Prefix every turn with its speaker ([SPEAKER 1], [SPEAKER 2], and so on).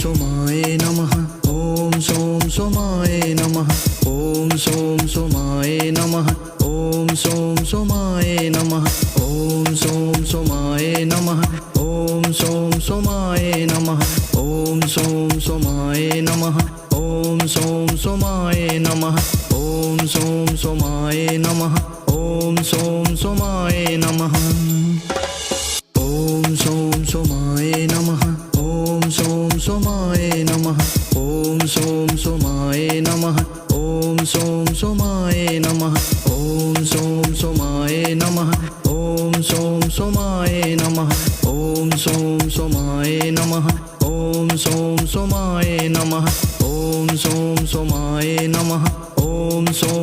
[SPEAKER 1] सोमाय नमः ॐ सों सोमाय नमः ॐ सों सोमाय नमः ॐ सों सोमाय नमः ॐ सों सोमाय नमः ॐ सों सोमाय नमः ॐ सों सोमाय नमः ॐ सों सोमाय नमः ॐ सों सोमाय नमः ॐ सों सोमाय नमः ॐ सों सोमाय नमः ॐ सों सोमाय नमः ॐ सों सोमाय नमः ॐ सों सोमाय नमः ॐ सों सोमाय नमः ॐ सों सोमाय नमः ॐ सों सोमाय नमः ॐ सों सोमाय नमः ॐ सों सोमाय नमः ॐ सों